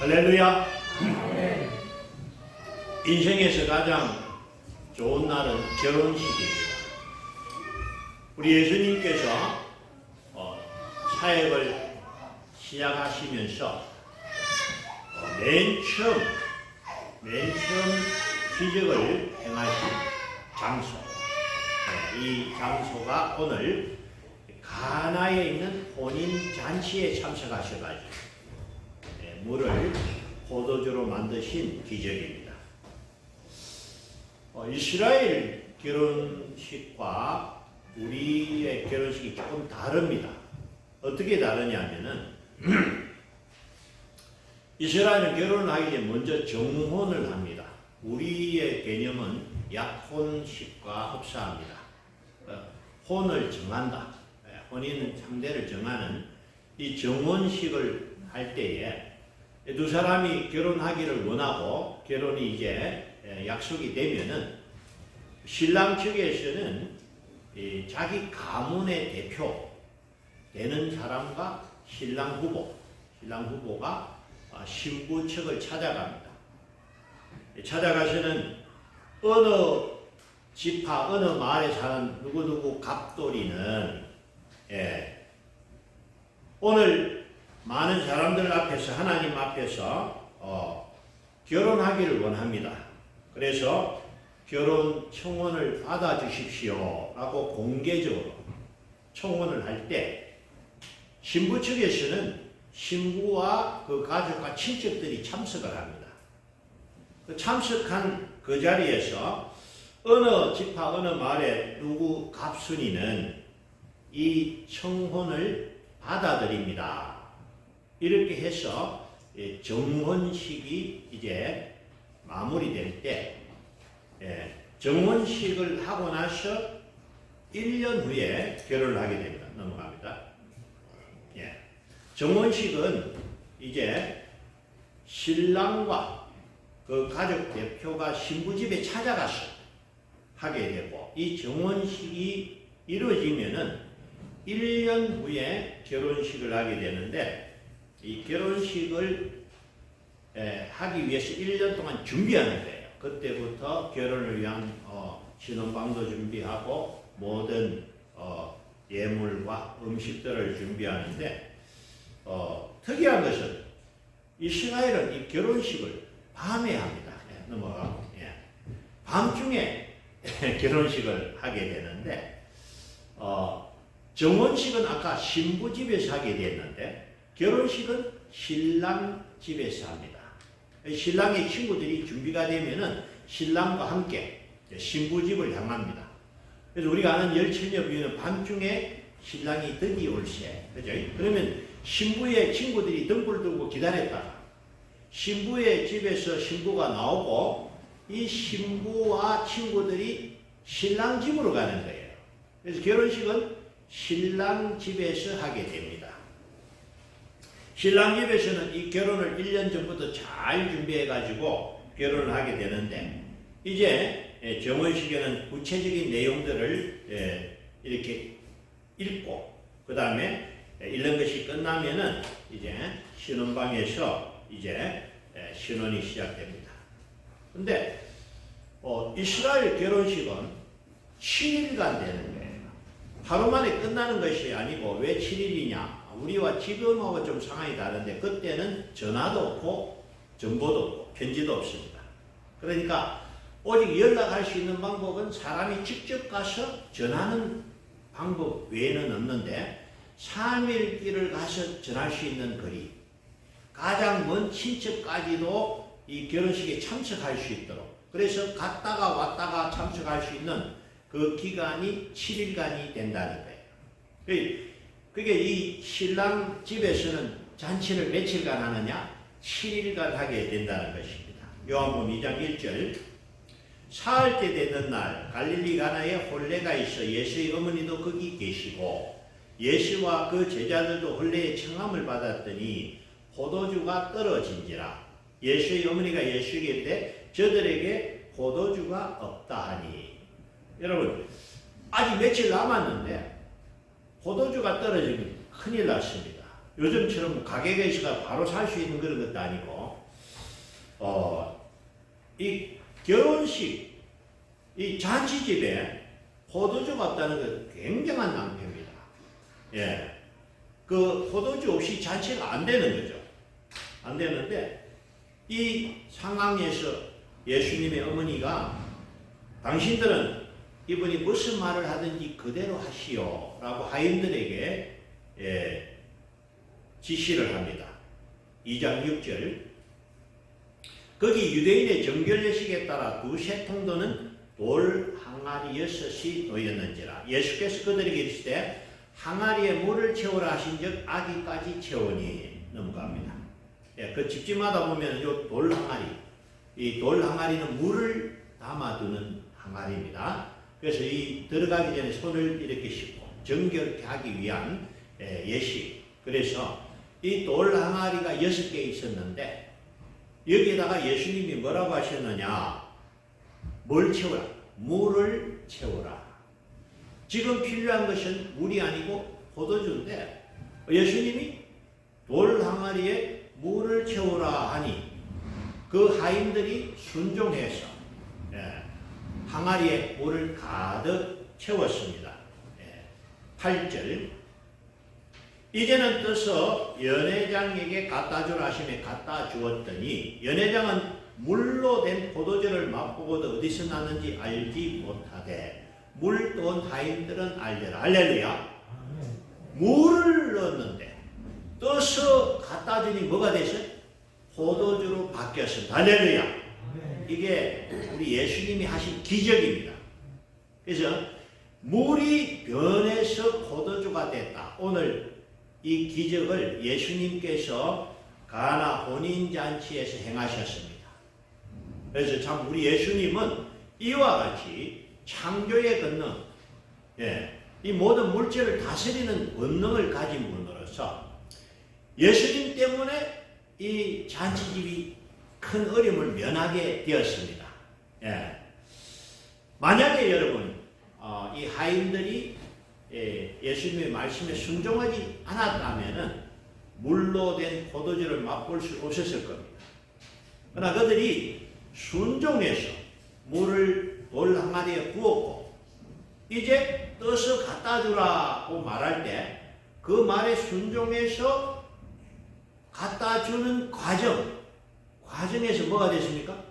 할렐루야. 인생에서 가장 좋은 날은 결혼식입니다. 우리 예수님께서 사역을 시작하시면서 맨 처음 기적을 행하신 장소, 이 장소가 오늘 가나에 있는 혼인 잔치에 참석하셔가지고 물을 포도주로 만드신 기적입니다. 이스라엘 결혼식과 우리의 결혼식이 조금 다릅니다. 어떻게 다르냐면은 이스라엘은 결혼하기 전에 먼저 정혼을 합니다. 우리의 개념은 약혼식과 흡사합니다. 혼을 정한다. 혼인은 상대를 정하는 이 정혼식을 할 때에 두 사람이 결혼하기를 원하고 결혼이 이제 약속이 되면은 신랑 측에서는 자기 가문의 대표 되는 사람과 신랑 후보가 신부 측을 찾아갑니다. 찾아가서는 어느 지파, 어느 마을에 사는 누구누구 갑돌이는 오늘 많은 사람들 앞에서 하나님 앞에서 결혼하기를 원합니다. 그래서 결혼 청혼을 받아주십시오 라고 공개적으로 청혼을 할 때 신부 측에서는 신부와 그 가족과 친척들이 참석을 합니다. 그 참석한 그 자리에서 어느 지파 어느 마을에 누구 갑순이는 이 청혼을 받아들입니다. 이렇게 해서 정혼식이 이제 마무리될 때 정혼식을 하고 나서 1년 후에 결혼을 하게 됩니다. 넘어갑니다. 정혼식은 이제 신랑과 그 가족 대표가 신부 집에 찾아가서 하게 되고 이 정혼식이 이루어지면은 1년 후에 결혼식을 하게 되는데 이 결혼식을 하기 위해서 1년 동안 준비하는 거예요. 그때부터 결혼을 위한 신혼방도 준비하고 모든 예물과 음식들을 준비하는데 특이한 것은 이스라엘은 이 결혼식을 밤에 합니다. 넘어가고 밤중에 결혼식을 하게 되는데 정혼식은 아까 신부 집에서 하게 됐는데 결혼식은 신랑 집에서 합니다. 신랑의 친구들이 준비가 되면은 신랑과 함께 신부 집을 향합니다. 그래서 우리가 아는 열처녀 비유는 밤중에 신랑이 덕이 올세, 그죠? 그러면 신부의 친구들이 등불 들고 기다렸다가 신부의 집에서 신부가 나오고 이 신부와 친구들이 신랑 집으로 가는 거예요. 그래서 결혼식은 신랑 집에서 하게 됩니다. 신랑 집에서는 이 결혼을 1년 전부터 잘 준비해가지고 결혼을 하게 되는데 이제 정혼식에는 구체적인 내용들을 이렇게 읽고 그 다음에 읽는 것이 끝나면은 이제 신혼방에서 이제 신혼이 시작됩니다. 근데 이스라엘 결혼식은 7일간 되는 거예요. 하루 만에 끝나는 것이 아니고 왜 7일이냐? 우리와 지금하고 좀 상황이 다른데 그때는 전화도 없고 정보도 없고 편지도 없습니다. 그러니까 오직 연락할 수 있는 방법은 사람이 직접 가서 전하는 방법 외에는 없는데 3일 길을 가서 전할 수 있는 거리, 가장 먼 친척까지도 이 결혼식에 참석할 수 있도록 그래서 갔다가 왔다가 참석할 수 있는 그 기간이 7일간이 된다는 거예요. 그게 이 신랑 집에서는 잔치를 며칠간 하느냐? 7일간 하게 된다는 것입니다. 요한복음 2장 1절 사흘 때 되는 날 갈릴리 가나에 혼례가 있어 예수의 어머니도 거기 계시고 예수와 그 제자들도 혼례의 청함을 받았더니 포도주가 떨어진지라 예수의 어머니가 예수에게 이르되 저들에게 포도주가 없다 하니. 여러분 아직 며칠 남았는데 포도주가 떨어지면 큰일 났습니다. 요즘처럼 가게에서 바로 살 수 있는 그런 것도 아니고 이 결혼식, 이 잔치집에 포도주가 없다는 건 굉장한 낭패입니다. 예. 그 포도주 없이 잔치가 안 되는 거죠. 안 되는데, 이 상황에서 예수님의 어머니가 당신들은 이분이 무슨 말을 하든지 그대로 하시오 라고 하인들에게 지시를 합니다. 2장 6절. 거기 유대인의 정결 예식에 따라 두세 통도는 돌 항아리 6이 놓였는지라. 예수께서 그들에게 이르시되 항아리에 물을 채우라 하신 즉 아기까지 채우니. 넘어갑니다. 그 집집마다 보면 이 돌 항아리, 이 돌 항아리는 물을 담아두는 항아리입니다. 그래서 이 들어가기 전에 손을 이렇게 씻고 정결케 하기 위한 예식. 그래서 이 돌 항아리가 6개 있었는데 여기에다가 예수님이 뭐라고 하셨느냐? 뭘 채우라? 물을 채우라. 지금 필요한 것은 물이 아니고 포도주인데 예수님이 돌 항아리에 물을 채우라 하니 그 하인들이 순종해서 항아리에 물을 가득 채웠습니다. 8절. 이제는 떠서 연회장에게 갖다 주라 하시매 갖다 주었더니 연회장은 물로 된 포도주를 맛보고도 어디서 났는지 알지 못하되 물 떠온 하인들은 알더라. 할렐루야. 물을 넣었는데 떠서 갖다 주니 뭐가 됐어요? 포도주로 바뀌었습니다. 할렐루야. 이게 우리 예수님이 하신 기적입니다. 그래서 물이 변해서 포도주가 됐다. 오늘 이 기적을 예수님께서 가나 혼인잔치에서 행하셨습니다. 그래서 참 우리 예수님은 이와 같이 창조의 권능, 이 모든 물질을 다스리는 권능을 가진 분으로서 예수님 때문에 이 잔치집이 큰 어려움을 면하게 되었습니다. 만약에 여러분 이 하인들이 예수님의 말씀에 순종하지 않았다면 물로 된 포도주를 맛볼 수 없었을 겁니다. 그러나 그들이 순종해서 물을 돌 항아리에 부었고 이제 떠서 갖다 주라고 말할 때 그 말에 순종해서 갖다 주는 과정에서 뭐가 됐습니까?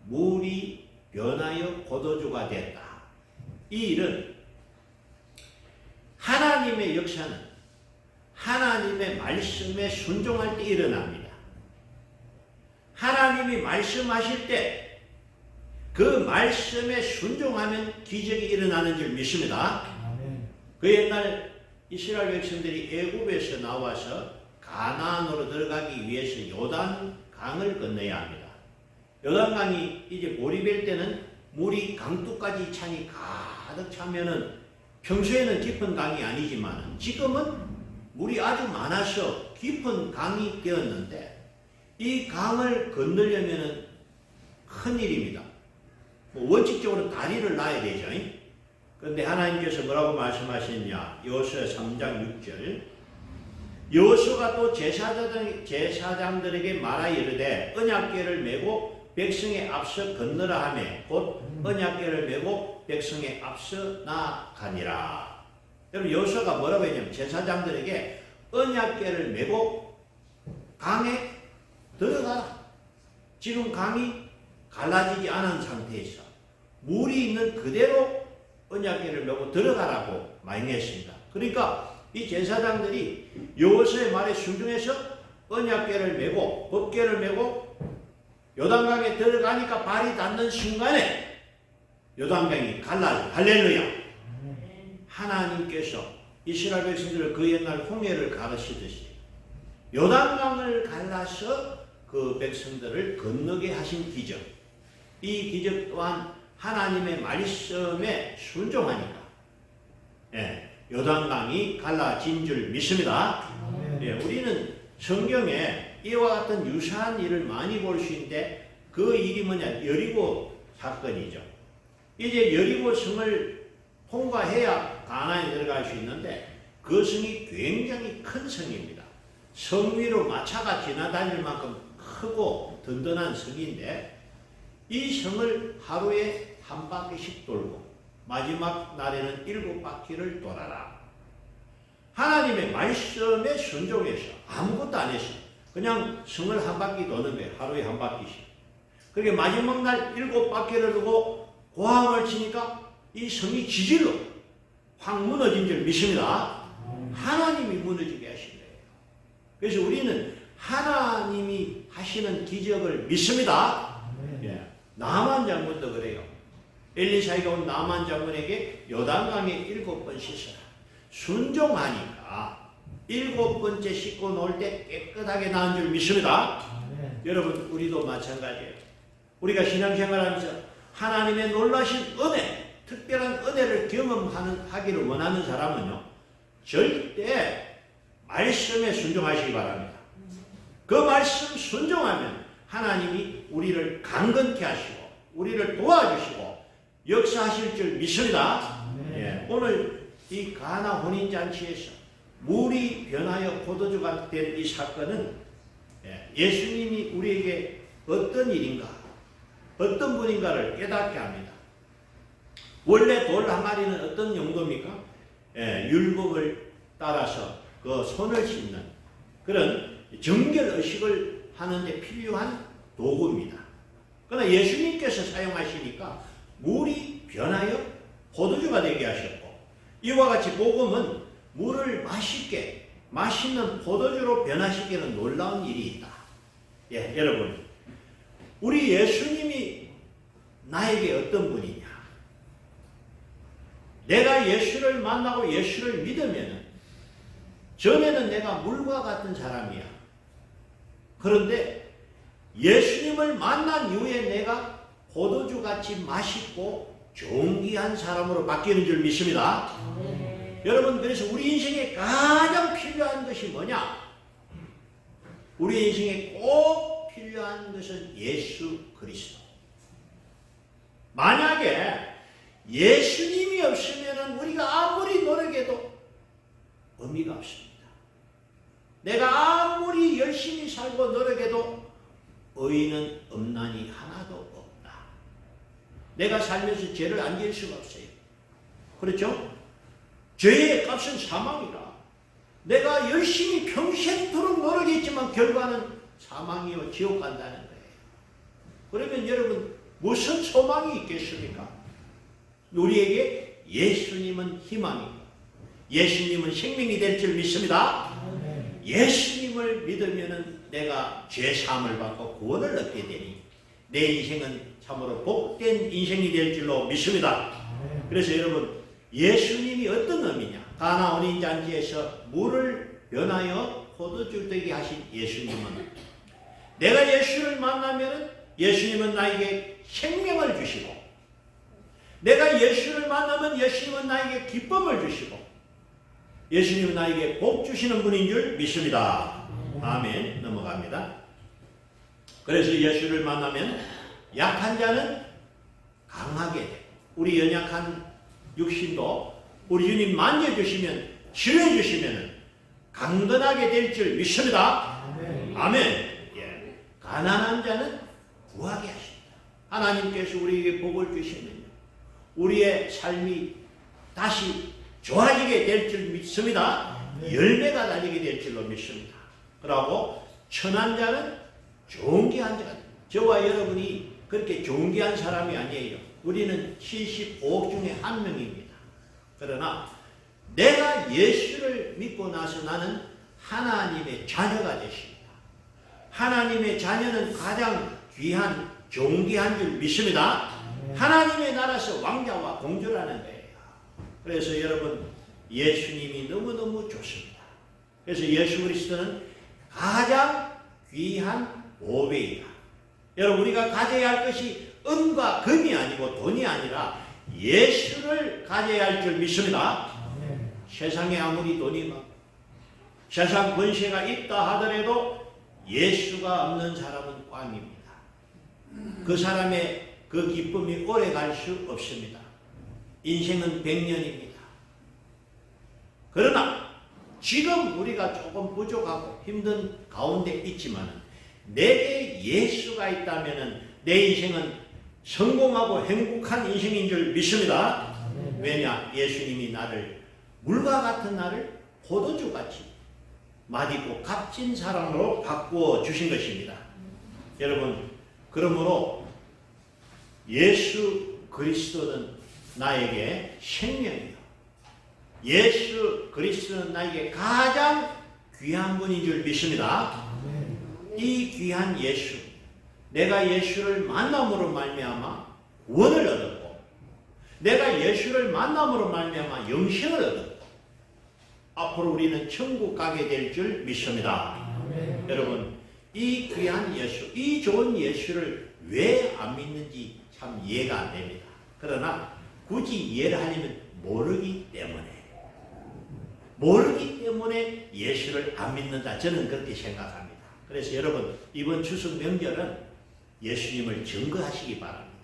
물이 변하여 포도주가 됐다. 이 일은 하나님의 역사는 하나님의 말씀에 순종할 때 일어납니다. 하나님이 말씀하실 때 그 말씀에 순종하면 기적이 일어나는 줄 믿습니다. 그 옛날 이스라엘 백성들이 애굽에서 나와서 가나안으로 들어가기 위해서 요단 강을 건너야 합니다. 요단 강이 이제 몰입할 때는 물이 강둑까지 차니 가득 차면은 평소에는 깊은 강이 아니지만 지금은 물이 아주 많아서 깊은 강이 되었는데 이 강을 건너려면 큰 일입니다. 원칙적으로 다리를 놔야 되죠. 그런데 하나님께서 뭐라고 말씀하셨냐? 여호수아 3장 6절. 여호수아가 또 제사장들에게 말하여 이르되 언약궤를 메고 백성의 앞서 건너라 하며 곧 언약궤를 메고 백성의 앞서 나아가니라. 여러분 여호수아가 뭐라고 했냐면 제사장들에게 언약궤를 메고 강에 들어가라. 지금 강이 갈라지지 않은 상태에서 물이 있는 그대로 언약궤를 메고 들어가라고 명했습니다. 그러니까 이 제사장들이 여호수아의 말에 순종해서 언약궤를 메고 법궤를 메고 요단강에 들어가니까 발이 닿는 순간에 요단강이 갈라져. 할렐루야. 하나님께서 이스라엘 백성들을 그 옛날 홍해를 가르치듯이 요단강을 갈라서 그 백성들을 건너게 하신 기적. 이 기적 또한 하나님의 말씀에 순종하니까 요단강이 갈라진 줄 믿습니다. 우리는 성경에 이와 같은 유사한 일을 많이 볼 수 있는데 그 일이 뭐냐? 여리고 사건이죠. 이제 여리고 성을 통과해야 가나안에 들어갈 수 있는데 그 성이 굉장히 큰 성입니다. 성 위로 마차가 지나다닐 만큼 크고 든든한 성인데 이 성을 하루에 한 바퀴씩 돌고 마지막 날에는 7바퀴를 돌아라. 하나님의 말씀에 순종해서 아무것도 안 했어. 그냥 성을 한 바퀴 도는 거예요. 하루에 한 바퀴씩. 그렇게 마지막 날 7바퀴를 두고 고함을 치니까 이 성이 지질로 확 무너진 줄 믿습니다. 하나님이 무너지게 하신 거예요. 그래서 우리는 하나님이 하시는 기적을 믿습니다. 예. 나만 장군도 그래요. 엘리사가 온 나만 장군에게 요단강에 7번 씻어라. 순종하니까 7번째 씻고 놓을 때 깨끗하게 나은 줄 믿습니다. 여러분 우리도 마찬가지예요. 우리가 신앙생활하면서 하나님의 놀라신 은혜, 특별한 은혜를 경험하기를 원하는 사람은요, 절대 말씀에 순종하시기 바랍니다. 그 말씀 순종하면 하나님이 우리를 강건케 하시고 우리를 도와주시고 역사하실 줄 믿습니다. 예, 오늘 이 가나 혼인잔치에서 물이 변하여 포도주가 된 이 사건은 예수님이 우리에게 어떤 일인가, 어떤 분인가를 깨닫게 합니다. 원래 돌 항아리는 어떤 용도입니까? 율법을 따라서 그 손을 씻는 그런 정결의식을 하는데 필요한 도구입니다. 그러나 예수님께서 사용하시니까 물이 변하여 포도주가 되게 하셨고, 이와 같이 복음은 물을 맛있는 포도주로 변화시키는 놀라운 일이 있다. 예, 여러분, 우리 예수님이 나에게 어떤 분이냐? 내가 예수를 만나고 예수를 믿으면 전에는 내가 물과 같은 사람이야. 그런데 예수님을 만난 이후에 내가 포도주같이 맛있고 존귀한 사람으로 바뀌는 줄 믿습니다. 여러분, 그래서 우리 인생에 가장 필요한 것이 뭐냐? 우리 인생에 꼭 필요한 것은 예수 그리스도. 만약에 예수님이 없으면 우리가 아무리 노력해도 의미가 없습니다. 내가 아무리 열심히 살고 노력해도 의의는 없나니 하나도 없다. 내가 살면서 죄를 안 지을 수가 없어요. 그렇죠? 죄의 값은 사망이라. 내가 열심히 평생토록 노력했지만 결과는 사망이요 지옥 간다는 거예요. 그러면 여러분 무슨 소망이 있겠습니까? 우리에게 예수님은 희망이고 예수님은 생명이 될 줄 믿습니다. 예수님을 믿으면 내가 죄사함을 받고 구원을 얻게 되니 내 인생은 참으로 복된 인생이 될 줄로 믿습니다. 그래서 여러분, 예수님이 어떤 의미냐? 가나 혼인잔치에서 물을 변하여 포도주 되게 하신 예수님은, 내가 예수를 만나면 예수님은 나에게 생명을 주시고, 내가 예수를 만나면 예수님은 나에게 기쁨을 주시고, 예수님은 나에게 복 주시는 분인 줄 믿습니다. 아멘. 넘어갑니다. 그래서 예수를 만나면 약한 자는 강하게 되고, 우리 연약한 육신도 우리 주님 만져주시면, 치료해주시면 강건하게 될 줄 믿습니다. 아멘. 예. 가난한 자는 구하게 하십니다. 하나님께서 우리에게 복을 주시면요, 우리의 삶이 다시 좋아지게 될 줄 믿습니다. 열매가 달리게 될 줄로 믿습니다. 그러고 천한 자는 존귀한 자가 됩니다. 저와 여러분이 그렇게 존귀한 사람이 아니에요. 우리는 75억 중에 한 명입니다. 그러나 내가 예수를 믿고 나서 나는 하나님의 자녀가 됐습니다. 하나님의 자녀는 가장 귀한 존귀한 줄 믿습니다. 하나님의 나라에서 왕자와 공주라는 거예요. 그래서 여러분, 예수님이 너무너무 좋습니다. 그래서 예수 그리스도는 가장 귀한 보배이다. 여러분, 우리가 가져야 할 것이 은과 금이 아니고 돈이 아니라 예수를 가져야 할 줄 믿습니다. 세상에 아무리 돈이 많고 세상 권세가 있다 하더라도 예수가 없는 사람은 꽝입니다. 그 사람의 그 기쁨이 오래 갈 수 없습니다. 인생은 100년입니다. 그러나 지금 우리가 조금 부족하고 힘든 가운데 있지만 내게 예수가 있다면 내 인생은 성공하고 행복한 인생인 줄 믿습니다. 왜냐? 예수님이 나를 물과 같은 나를 포도주같이 맛있고 값진 사랑으로 바꾸어 주신 것입니다. 여러분, 그러므로 예수 그리스도는 나에게 생명이요, 예수 그리스도는 나에게 가장 귀한 분인 줄 믿습니다. 이 귀한 예수, 내가 예수를 만남으로 말미암아 구원을 얻었고, 내가 예수를 만남으로 말미암아 영생을 얻었고, 앞으로 우리는 천국 가게 될 줄 믿습니다. 여러분, 이 귀한 예수, 이 좋은 예수를 왜 안 믿는지 참 이해가 안 됩니다. 그러나 굳이 이해를 하려면 모르기 때문에 예수를 안 믿는다. 저는 그렇게 생각합니다. 그래서 여러분, 이번 추석 명절은 예수님을 증거하시기 바랍니다.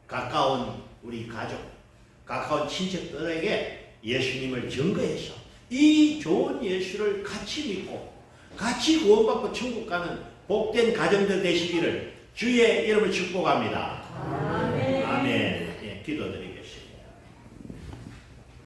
가까운 우리 가족, 가까운 친척들에게 예수님을 증거해서 이 좋은 예수를 같이 믿고 같이 구원받고 천국 가는 복된 가정들 되시기를 주의 이름을 축복합니다. 아멘. 예, 기도드립니다.